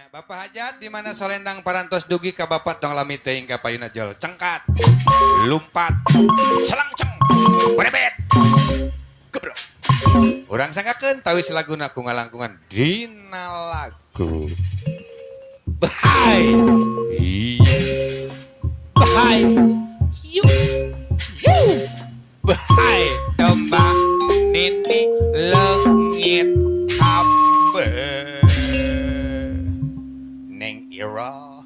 Bapak Hajat di mana solendang parantos dugi ka bapat dong lami teuing ka payuna jol cengkat lumpat selangceng berebet geblok urang sanggakeun tawis laguna ku ngalangkungan dina lagu bahai bahai yu bahai domba nini leungit kabeh Neng Ira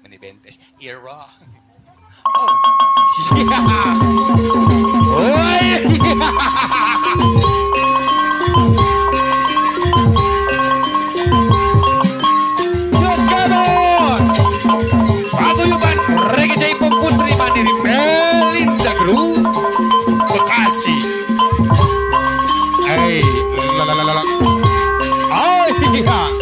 Meni bentes Ira Oh iya Woi Jogabon Paguyuban Reggae Jaipong Putri Mandiri Melinda Gru Bekasi Hey lalalala Oh iya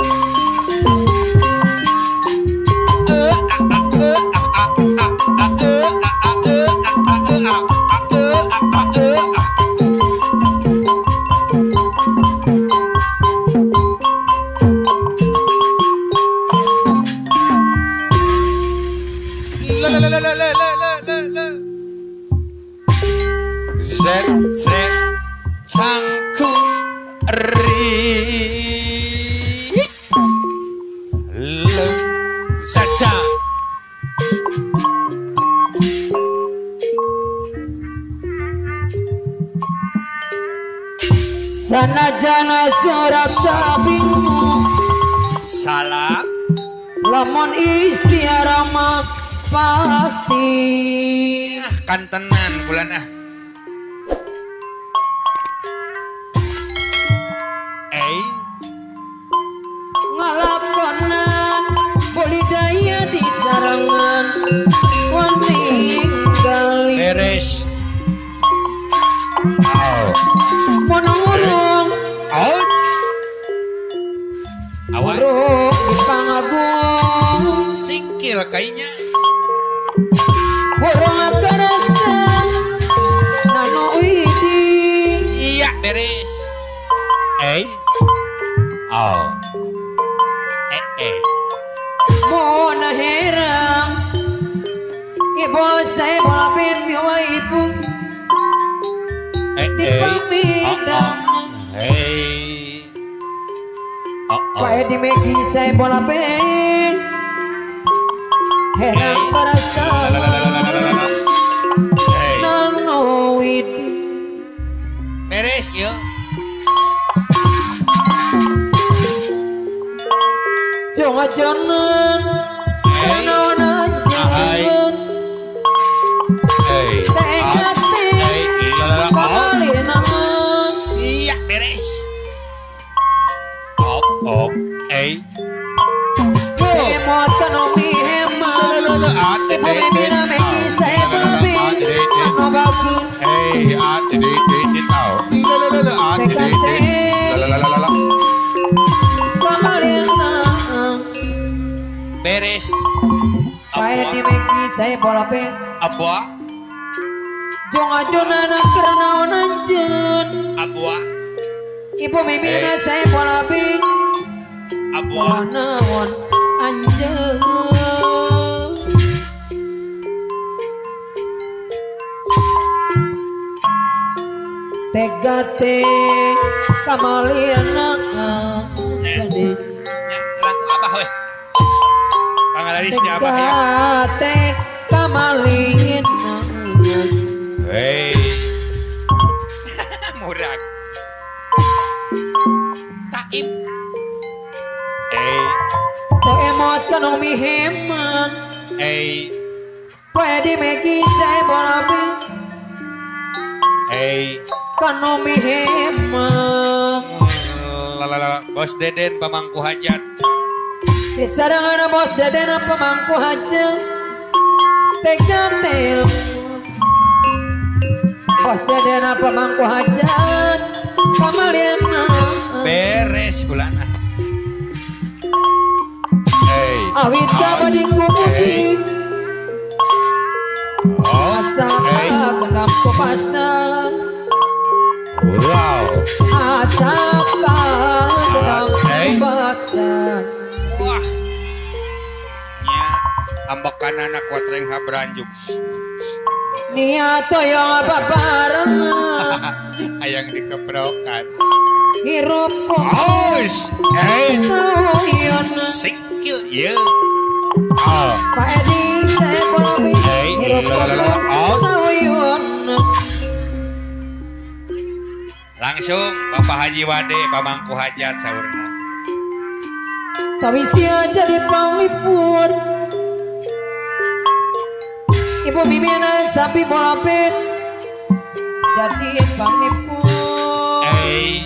Cangku saja sanajana surat sabingmu salam lamun istiara mah pasti kan tenan bulan ngalakonan budidaya di sarangan waninggali beres monong-monong out awas uruk di pangagung singkil kayaknya burung akarasan nano widi iya beres oh Mona herang ibu saya bola pinti wa ibu di pamidang Pak di Megi saya bola pen herang perasa nano widi beres yuk Jongan-jongan Naon-naon Tengah-tengah Pangalinan iya beres op Emot kanomi hemat Ibu bibina meki saya babi Ano bagu Tengah-tengah Pangalinan beres Kaya di meki saya bola pen abah Jonga-jongan karena onanjen abah Ibu mimina saya bola pen abah Naon anjen Tegate kamaliana jadi lagu abah weh pangalarisnya abah ya Tegate kamaliana hei murag taib Teu emot kanomi heman Pwede megi saya bola pen Kanomi heman bos Deden pamangku hajat Disarangan bos Deden pamangku hajat Tegate Bos Deden pamangku hajat Kamaliana beres kulana Awit ka bading kumuki rasakan Hey. kebebasan. Wah. Nya ambekan anak watreng habranjuk. Niat yang babarang Ayang dikeprokan. hirup Aus. sauyon. Sikil ye. Oh. Pak Edi saya boleh Hey. hirup Oh. sauyon. Langsung Bapak Haji Wade pamangku hajat saurna. Tapi sia jadi panglipur. Ibu mimina sapi bola pet jadi panglipur. Hey.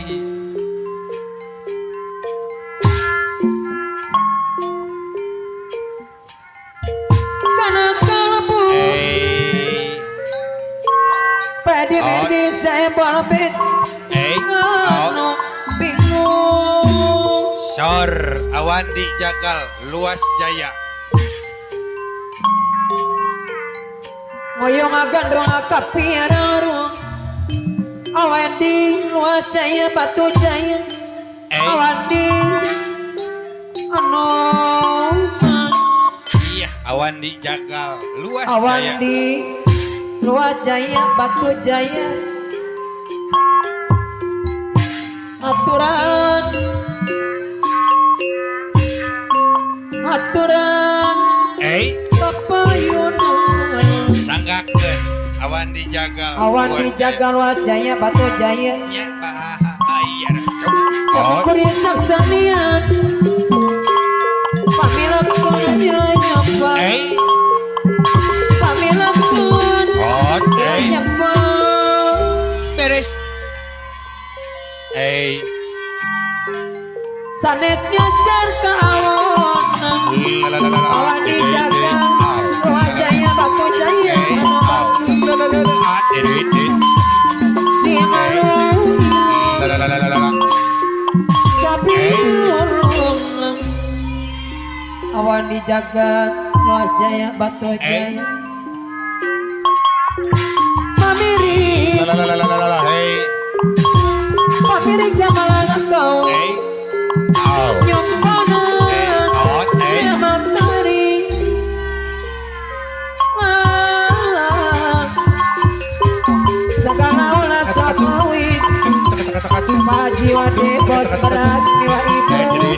Karena kalbu Hey. pedi pedi saya bola pet Hey. anu bingung. Sor Awandi Jagal Luas Jaya. Moyong agan ruang kapiarang awandi luas jaya batu jaya awandi anu Iya Awandi Jagal Luas Jaya. awandi luas jaya batu jaya aturan aturan Hey. kapayunan Sanggakeun Awandi Jagal awandi Luas jaga luas jaya batu jaya Jaya. Nya bahaya. tapi kuri saksanian pamila kun nyapa Hey. pamila kun Oke. nyapa Beres. Hey. sanesnya jar ka awon awan dijaga luas jaya batu jaya si malu sapi ulung awan dijaga luas jaya batu jaya mamiri Hey. mamiri jamalan kau Hey. Au. nyompanan ya matahari segala olah samawi Haji Wade bos beras miwa ibu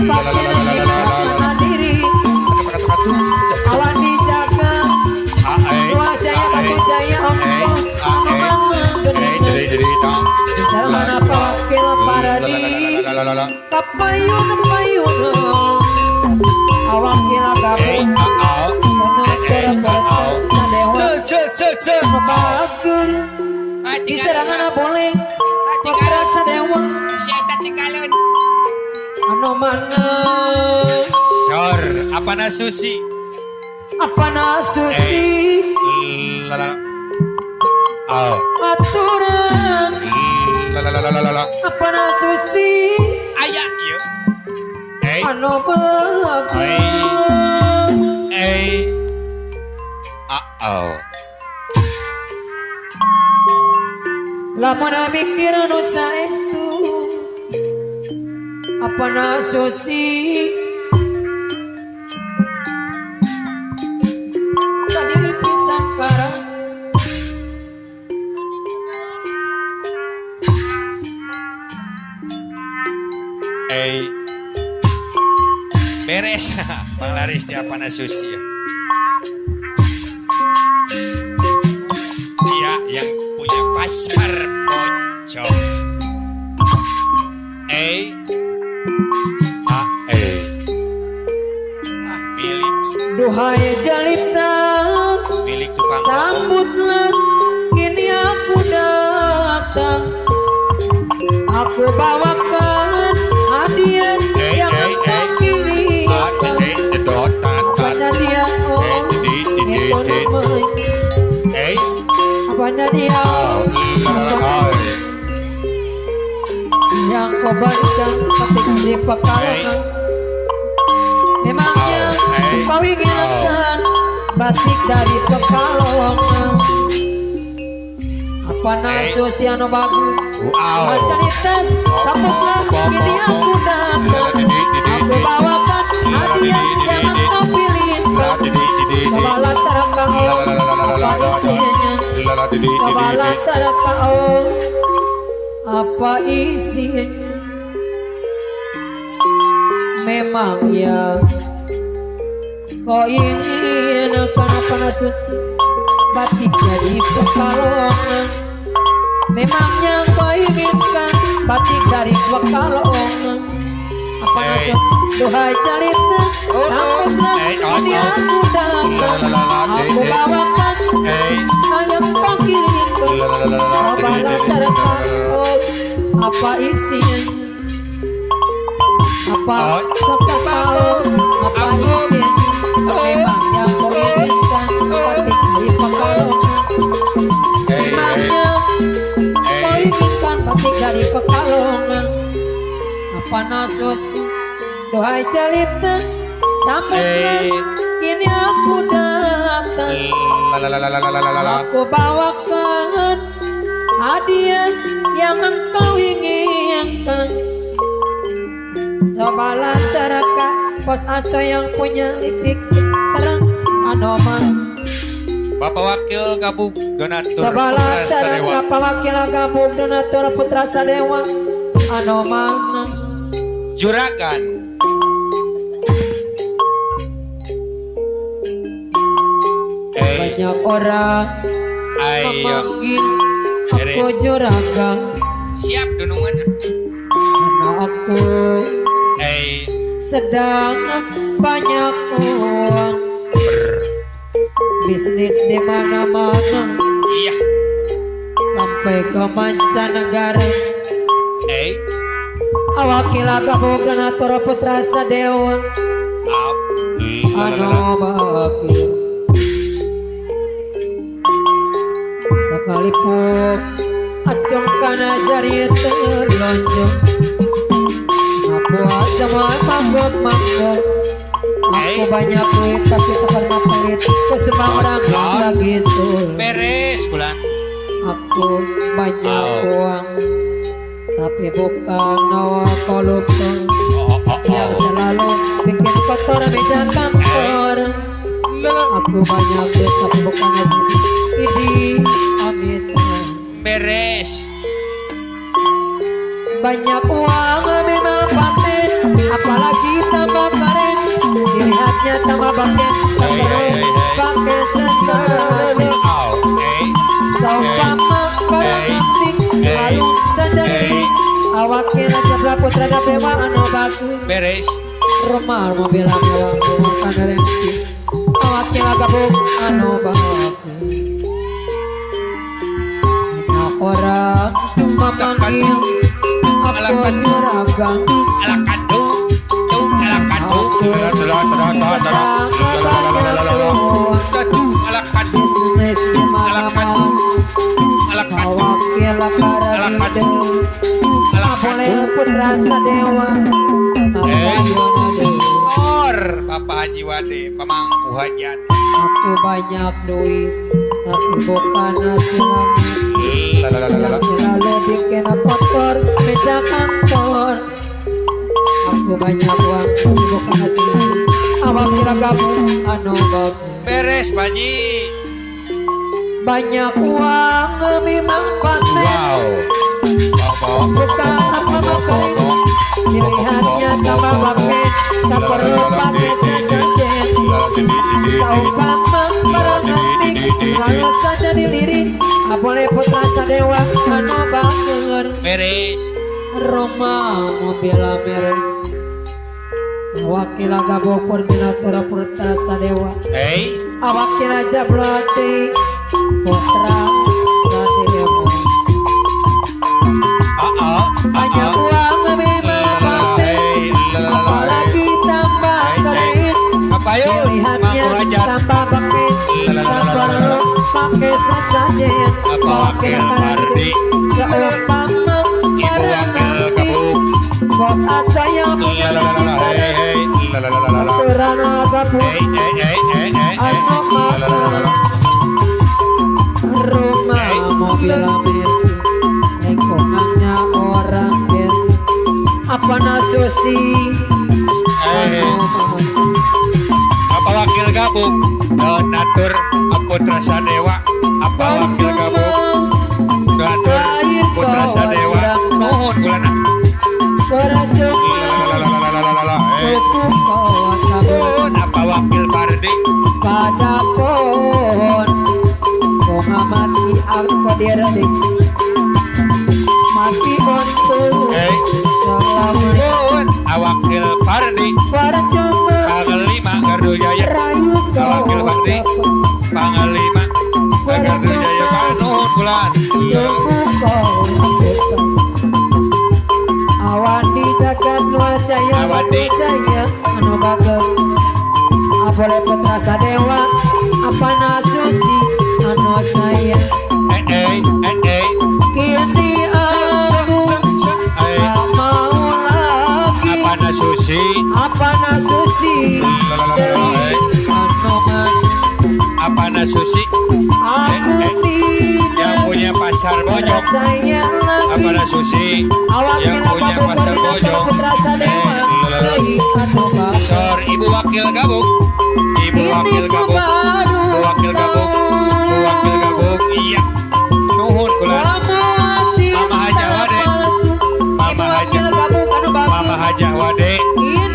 pakiran kita diri awan dijaga luas jaya batu jaya Sarwana pakil paradi kapayun kapayun awak kila gabung menutur berkat sadewa bagur di serangan boleh pakil sadewa anu mana Sor apa na susi? apa nasusi Au. aturan apa nasusi Aya ieu. Hey. anu bagus Hey. Oh. lamun mikir anu saestu apa nasusi kadiri pisan karas Hey. Beres. Bang Laris tiap pana susi ya. Dia yang punya pasar pocong. Milik duhai jalipna milik tukang sambutlah kini aku datang aku bawakan hadiah yang engkau kirimkan apanya dia itu namanya apanya dia yang kau berikan ketika di pekalongan memangnya kau inginkan batik dari pekalongan Apa nasosi anu bagus Wow. Acanitan Sapuklah ini aku datang Aku bawakan hadiah Jangan kau pilihkan Coba lantar kau Apa isinya Coba lantar kau Apa isinya Memang ya kau ingin kenapa nasusi batik jadi pekalongan. Memangnya kau inginkan batik dari pekalongan. Apa nasusi duhai jalita sambutlah ini aku datang. Aku bawakan hanya kau kirimkan. Coba lantar kau apa isinya apa kata kau apa isinya memang yang kau inginkan batik dari pekalongan. Memangnya kau inginkan batik dari pekalongan. Apa nasosi dohai jalita sambutlah kini aku datang. Aku bawakan hadiah yang engkau inginkan. Coba lantarkan pos asa yang punya titik terang anoman. Bapak Wakil Gabung Donatur Coba Putra lantarkan Sadewa. Bapak Wakil Gabung Donatur Putra Sadewa anoman. Juragan Banyak orang ayo memanggil aku Beres. juragan siap dunungan karena aku sedang banyak uang bisnis di mana-mana iya sampai ke mancanegara. Awakila Gabung Donatur Putra Sadewa anu bakil sekalipun acung kana jari terlonjong buat semua manggung. Aku banyak duit tapi tak pernah pelit. Ku semua orang yang lagi sulit. beres bulan Aku banyak uang tapi bukan nawa koruptor yang selalu bikin kotor meja kantor. Aku banyak duit tapi bukan asli. Idi amit beres banyak uang memang paten, apalagi tambah keren, dilihatnya tambah baken, pakai sendal, seumpama barang antik, lalu sendiri, awaknya Jabra Putra Dapewa anu bagus, beres rumah mobil mewah, makan rempi, awaknya Gabung anu bagus. Banyak orang memanggil aku juragan ala kandung ala kandung ala kandung bisnis di mana-mana ala kandung awakil karide boleh Putra Sadewa Or Bapak Haji Wade pemangku hajat aku banyak duit tapi bukan hasil yang selalu bikin kotor meja kantor. Aku banyak uang tapi bukan hasil awakil Gabung anu bagus. beres Pak Haji Banyak uang memang paten bukan apa-apa dilihatnya tambah pakai tak perlu pakai sesajen seumpama barang antik selalu saja dilirik boleh Putra Sadewa anu bager beres rumah mobil meres wakil Gabung Donatur Putra Sadewa awakil Jablati Putra Sadewa banyak uang memang paten apalagi tambah keren dilihatnya tambah pakai tak perlu pakai sesajen wakil kardi seumpama barang antik bos asa yang punya aturan Gabung anu makan rumah mobil bila mersi lingkungannya orang gen apa nasusi Apa wakil gabung donatur Putra Sadewa apa wakil gabung donatur Putra Sadewa nuhun kulana nuhun apa wakil Pardi pada pohon mengamati aku diri mati untuk selamat nuhun awakil Pardi percuma Panglima Gardu Jaya rayu awakil Pardi Panglima Gardu Jaya nuhun kulan awan di dekat wajaya Awan di wajaya anu bagus apole putra sadewa apa nasusi anu saya kini aku tak mau lagi apa nasusi apa nasusi dari kandungan apa nasusi aku yang tidak punya pasar bojong percaya apa lagi nasusi awak yang punya pasar bojong putra sadewa dari kandungan sor ibu wakil gabung ibu wakil gabung ibu wakil gabung ibu wakil gabung iya nuhun kulan Mama Haja Wade Mama Haja Mama Haja Wade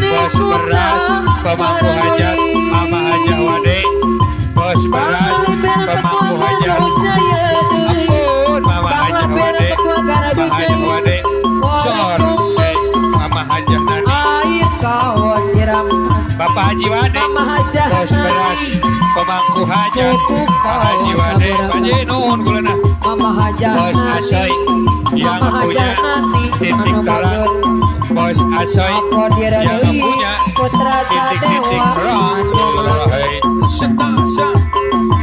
bos beras pemangku hajat Mama Haja Wade bos beras pemangku hajat ampun Mama Haja Wade Mama Haja Wade sor Mama Haja Nani air kau siramkan Bapak Haji Wade Mama Haja bos beras pemangku hajat Pak Haji Wade Pak Haji nuhun kulana Mama Haja bos Asoy yang punya titik terang bos Asoy yang punya titik-titik terang setasa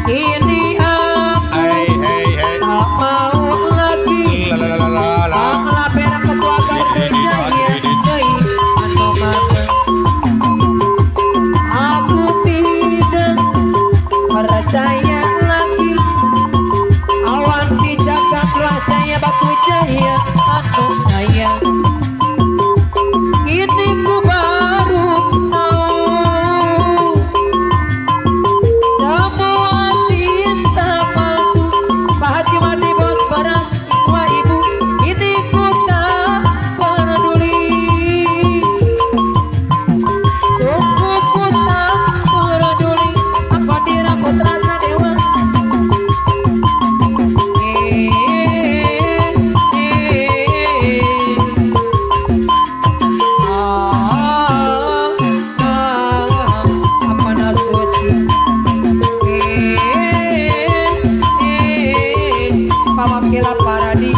ini aku hei hei hei tak mau lagi lalalala pengelapera ketua gardu jaya Jai anu mata aku tidak percaya lagi awan dijaga keluar saya batu jaya anu saya ini ku baru tahu semua cinta palsu Pak Haji Wadi bos beras wah ibu ini ku tak peduli sungguh ku tak peduli apa dira putra sadewa apa nasusi pawakila paradi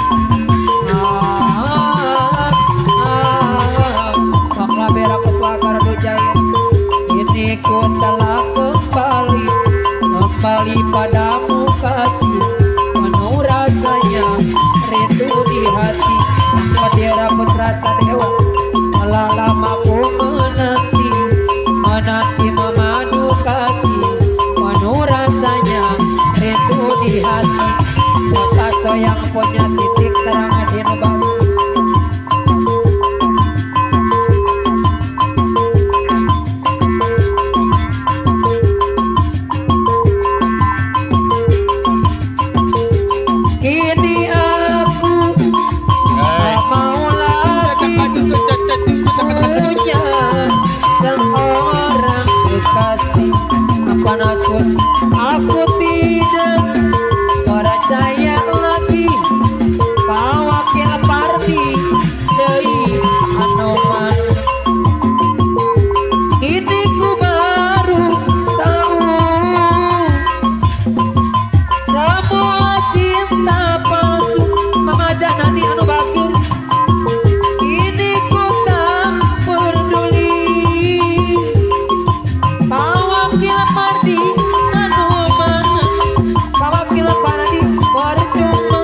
panglabera ketua gardu jaya ini ku telah kembali padamu kasih penuh rasanya rindu di hati Padera putra sadewa telah lama ku menanti memadu kasih penuh rasanya rindu di hati Posaso yang punya titik terang di nebak kini aku tak mau lagi punya seorang kekasih apa nasus aku tidak percaya lagi pawakil parti dari anoman ini ku baru tahu semua cinta palsu Mama Janani anu bagus ini ku tak peduli pawakil parti anu mana pawakil parti percuma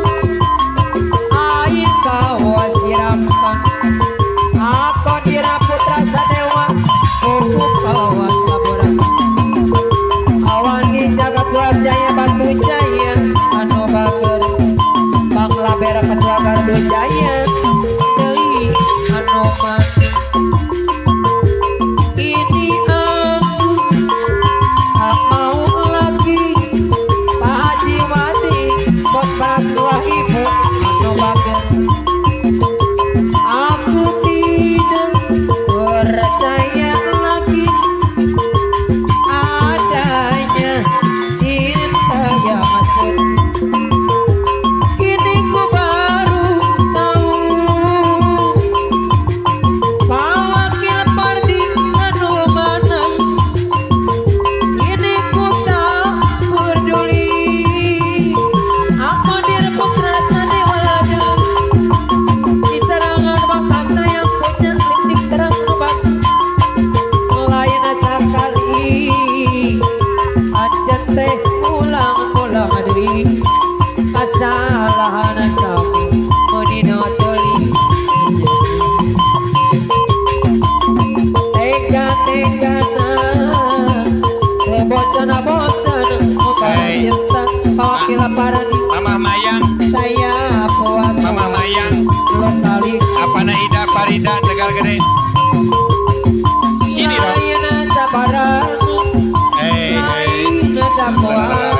air kau siramkan aku dira putra sadewa kuku kawan kaburan awan di jagat luar jaya batu jaya anu bager Jaya Deui Anoman ini aku tak mau lagi Pak Haji Wadi bos beras dua ibu Anoman aku tidak percaya lagi adanya cinta yang suci. Kini ku baru tahu bahwa kilpar di mana. Kini ku tak peduli apa direbut rasa dewasa di serangan bangsa yang punya kritik terang obat lain sekali aja teh ulang-ulang deui kesalahan sami menino teli tega-tegana bosan-bosan Hey. cinta bawa kilaparan di Mama Mayang, saya puas Mama Mayang, dua kali apana Ida Farida Tegal Gede. Sini dong. lain sabaran lain dakwah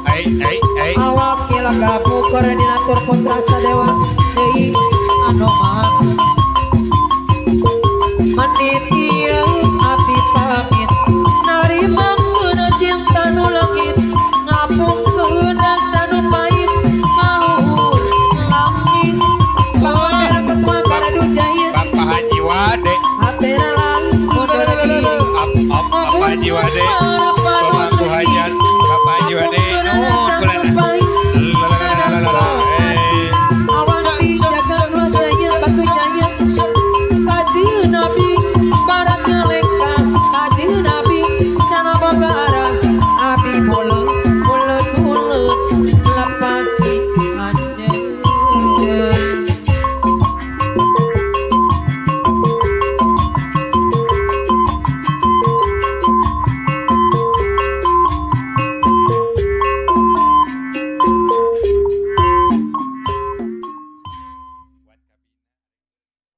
Hey. awak kila kamu koordinator putra sadewa Deui Anoman